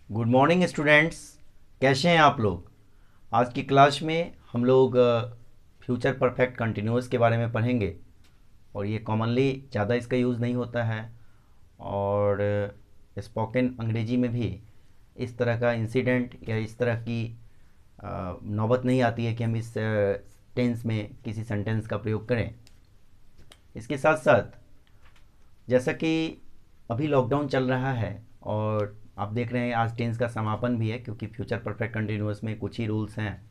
Good morning students. कैसे हैं आप लोग? आज की क्लास में हम लोग फ्यूचर परफेक्ट कंटिन्यूअस के बारे में पढ़ेंगे। और ये कॉमनली ज़्यादा इसका यूज़ नहीं होता है, और स्पोकन अंग्रेजी में भी इस तरह का इंसिडेंट या इस तरह की नौबत नहीं आती है कि हम इस टेंस में किसी सेंटेंस का प्रयोग करें। इसके साथ साथ जैसा कि अभी लॉकडाउन चल रहा है और आप देख रहे हैं आज टेंस का समापन भी है, क्योंकि फ्यूचर परफेक्ट कंटिन्यूअस में कुछ ही रूल्स हैं।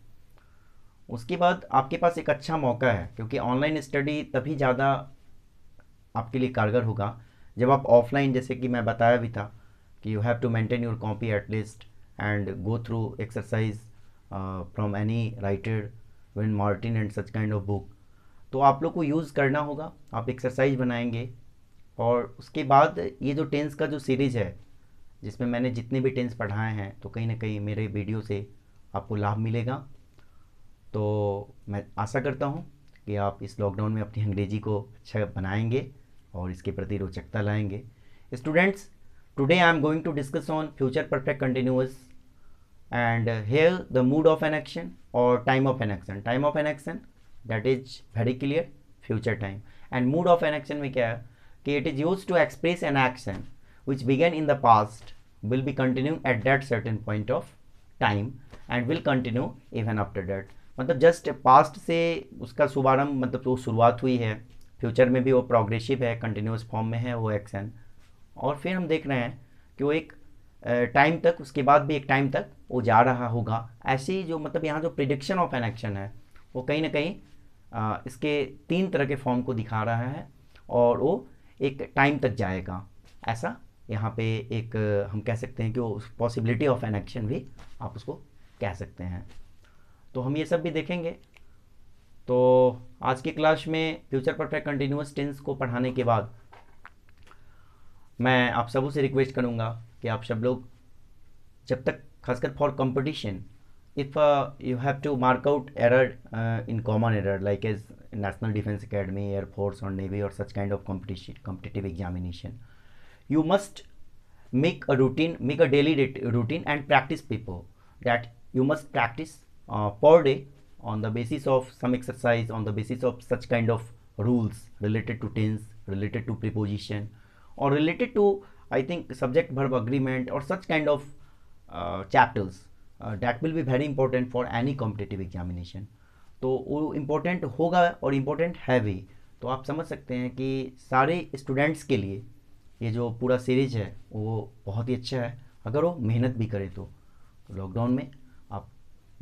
उसके बाद आपके पास एक अच्छा मौका है, क्योंकि ऑनलाइन स्टडी तभी ज़्यादा आपके लिए कारगर होगा जब आप ऑफलाइन, जैसे कि मैं बताया भी था कि you have to maintain your copy at least and go through exercise from any writer Wren Martin and such kind of book. तो आप लोग को यूज़ करना होगा, आप एक्सरसाइज बनाएंगे। और उसके बाद ये जो टेंस का जो सीरीज़ है, जिसमें मैंने जितने भी टेंस पढ़ाए हैं, तो कहीं ना कहीं मेरे वीडियो से आपको लाभ मिलेगा। तो मैं आशा करता हूँ कि आप इस लॉकडाउन में अपनी अंग्रेजी को अच्छा बनाएंगे और इसके प्रति रोचकता लाएंगे। Students, today I am going to discuss on future perfect continuous and here the mood of an action or time of an action. Time of an action, that is very clear, future time. And mood of an action में क्या है कि it is used to express an action which began in the past, will be continuing at that certain point of time and will continue even after that. मतलब just passed से उसका शुभारंभ, मतलब वो शुरुआत हुई है, फ्यूचर में भी वो प्रोग्रेसिव है, कंटिन्यूस फॉर्म में है वो एक्शन। और फिर हम देख रहे हैं कि वो एक टाइम तक, उसके बाद भी एक टाइम तक वो जा रहा होगा। ऐसे ही जो मतलब यहाँ जो प्रिडिक्शन ऑफ एन एक्शन है, वो कहीं ना कहीं इसके तीन तरह के फॉर्म को दिखा रहा है, और वो एक टाइम तक जाएगा। ऐसा यहाँ पे एक हम कह सकते हैं कि वो पॉसिबिलिटी ऑफ एन एक्शन भी आप उसको कह सकते हैं। तो हम ये सब भी देखेंगे। तो आज की क्लास में फ्यूचर परफेक्ट कंटिन्यूअस टेंस को पढ़ाने के बाद मैं आप सबों से रिक्वेस्ट करूँगा कि आप सब लोग जब तक, खासकर for competition, if you have to mark out error in common error like as National Defence Academy, Air Force और नेवी और such kind of competitive examination, you must make a routine, make a daily routine and practice people, that you must practice per day on the basis of some exercise, on the basis of such kind of rules related to tense, related to preposition, or related to, I think, subject verb agreement or such kind of chapters that will be very important for any competitive examination. तो वो important होगा और important है भी। तो आप समझ सकते हैं कि सारे स्टूडेंट्स के लिए ये जो पूरा सीरीज है वो बहुत ही अच्छा है, अगर वो मेहनत भी करें तो लॉकडाउन में आप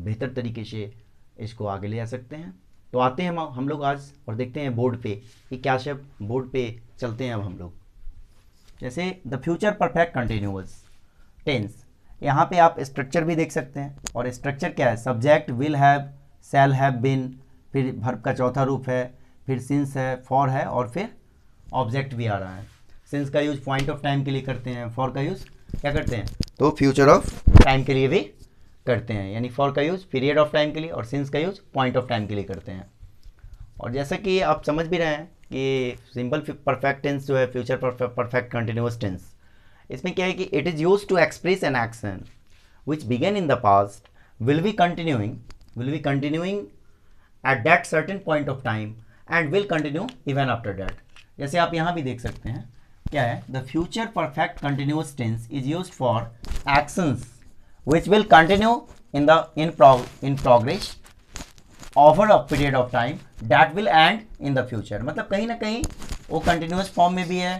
बेहतर तरीके से इसको आगे ले जा सकते हैं। तो आते हैं हम लोग आज और देखते हैं बोर्ड पे कि क्या शब्द बोर्ड पे चलते हैं। अब हम लोग जैसे the future perfect continuous tense, यहाँ पे आप स्ट्रक्चर भी देख सकते हैं। और स्ट्रक्चर क्या है? Subject will have, shall have been, फिर वर्ब का चौथा रूप है, फिर सिंस है, फॉर है, और फिर ऑब्जेक्ट भी आ रहा है। सिंस का यूज पॉइंट ऑफ टाइम के लिए करते हैं, फॉर का यूज क्या करते हैं? तो फ्यूचर ऑफ टाइम के लिए भी करते हैं, यानी फॉर का यूज पीरियड ऑफ टाइम के लिए और सिंस का यूज पॉइंट ऑफ टाइम के लिए करते हैं। और जैसा कि आप समझ भी रहे हैं कि सिंपल परफेक्ट टेंस जो है, फ्यूचर परफेक्ट कंटिन्यूअस टेंस, इसमें क्या है कि it is use to express an action which begin in the past, will be continuing at that certain point of time and will continue even after that. जैसे आप यहाँ भी देख सकते हैं क्या है, the future perfect continuous tense is use for actions which will continue in progress over a period of time that will end in the future. मतलब कहीं ना कहीं वो कंटिन्यूअस फॉर्म में भी है,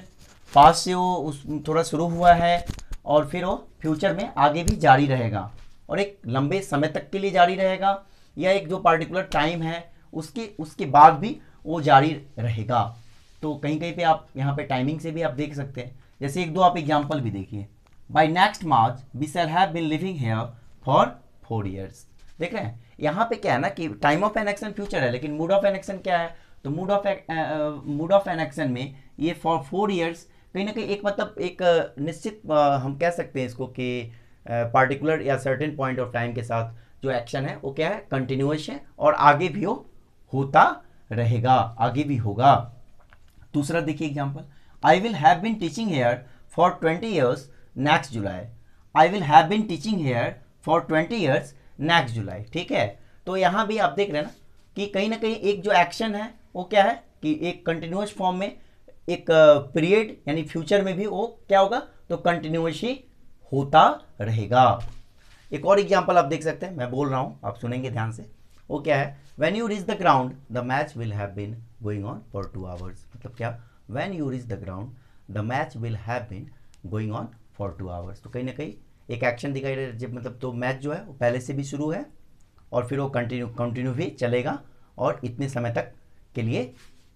पास्ट से वो थोड़ा शुरू हुआ है और फिर वो फ्यूचर में आगे भी जारी रहेगा, और एक लंबे समय तक के लिए जारी रहेगा, या एक जो पार्टिकुलर टाइम है उसके बाद भी वो जारी रहेगा। तो कहीं कहीं पे आप यहाँ पे टाइमिंग से भी आप देख सकते हैं। जैसे एक दो आप एग्जाम्पल भी देखिए, by next March we shall have been living here for 4 years। देख रहे हैं यहाँ पे क्या है ना कि time of an action future है, लेकिन मूड ऑफ एन एक्शन क्या है? तो मूड ऑफ एन एक्शन में ये फॉर 4 years कहीं ना कहीं एक मतलब एक निश्चित हम कह सकते हैं इसको कि पार्टिकुलर या सर्टेन पॉइंट ऑफ टाइम के साथ जो एक्शन है वो क्या है? कंटिन्यूअस है, और आगे भी वो होता रहेगा, आगे भी होगा। दूसरा देखिए example, I will have been teaching here for 20 years next July. I will have been teaching here for 20 years next July. ठीक है, तो यहाँ भी आप देख रहे हैं ना कि कहीं ना कहीं एक जो एक्शन है वो क्या है कि एक कंटिन्यूस फॉर्म में एक पीरियड यानी फ्यूचर में भी वो क्या होगा, तो कंटिन्यूस ही होता रहेगा। एक और एग्जांपल आप देख सकते हैं, मैं बोल रहा हूँ आप सुनेंगे ध्यान से। वो क्या है, when you reach the ground the match will have been going on for 2 hours. मतलब क्या, when you reach the ground the match will have been going on for 2 hours. तो कहीं ना कहीं एक एक्शन दिखाई दे रहा है, जब मतलब तो मैच जो है वो पहले से भी शुरू है और फिर वो कंटिन्यू भी चलेगा और इतने समय तक के लिए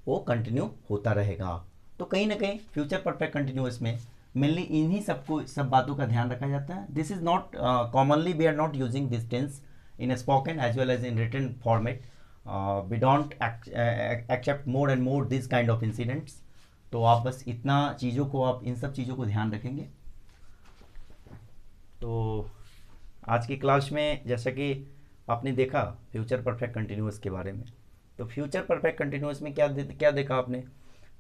वो कंटिन्यू होता रहेगा। तो कहीं ना कहीं फ्यूचर परफेक्ट कंटिन्यूअस में मेनली इन्हीं सब बातों का ध्यान रखा जाता है। This is not commonly we are not using this tense in spoken as well as in written format. We don't accept more and more this kind of incidents. तो आप बस इतना चीज़ों को, आप इन सब चीज़ों को ध्यान रखेंगे। तो आज की क्लास में जैसा कि आपने देखा फ्यूचर परफेक्ट कंटिन्यूअस के बारे में, तो फ्यूचर परफेक्ट कंटिन्यूअस में क्या देखा आपने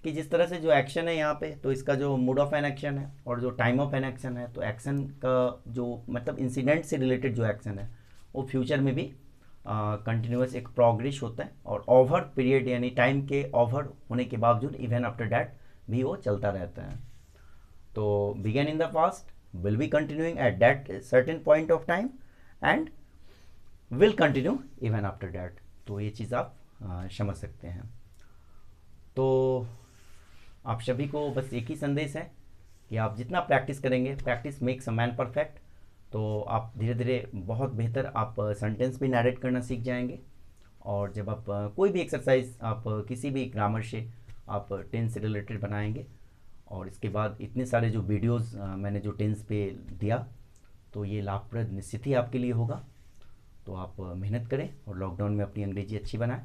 कि जिस तरह से जो एक्शन है यहाँ पे, तो इसका जो मोड ऑफ एन एक्शन है और जो टाइम ऑफ एन एक्शन है, तो एक्शन का जो मतलब इंसिडेंट से रिलेटेड जो एक्शन है वो फ्यूचर में भी कंटिन्यूअस एक प्रोग्रेस होता है और ओवर पीरियड यानी टाइम के ओवर होने के बावजूद इवन आफ्टर डैट भी वो चलता रहता है। तो began in the past will be continuing at that certain point of time and will continue even after that। तो ये चीज़ आप समझ सकते हैं। तो आप सभी को बस एक ही संदेश है कि आप जितना प्रैक्टिस करेंगे, practice makes a man perfect. तो आप धीरे धीरे बहुत बेहतर आप सेंटेंस भी नरेट करना सीख जाएंगे। और जब आप कोई भी एक्सरसाइज आप किसी भी ग्रामर से आप टेंस से रिलेटेड बनाएंगे और इसके बाद इतने सारे जो वीडियोस मैंने जो टेंस पे दिया, तो ये लाभप्रद निश्चित ही आपके लिए होगा। तो आप मेहनत करें और लॉकडाउन में अपनी अंग्रेजी अच्छी बनाएं।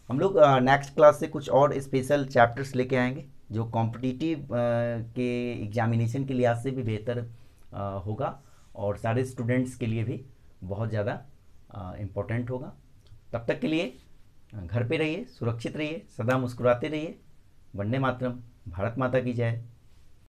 हम लोग नेक्स्ट क्लास से कुछ और स्पेशल चैप्टर्स लेके आएंगे जो कॉम्पिटिटिव के एग्जामिनेशन के लिहाज से भी बेहतर होगा और सारे स्टूडेंट्स के लिए भी बहुत ज़्यादा इम्पोर्टेंट होगा। तब तक के लिए घर पे रहिए, सुरक्षित रहिए, सदा मुस्कुराते रहिए। वंदे मातरम, भारत माता की जय।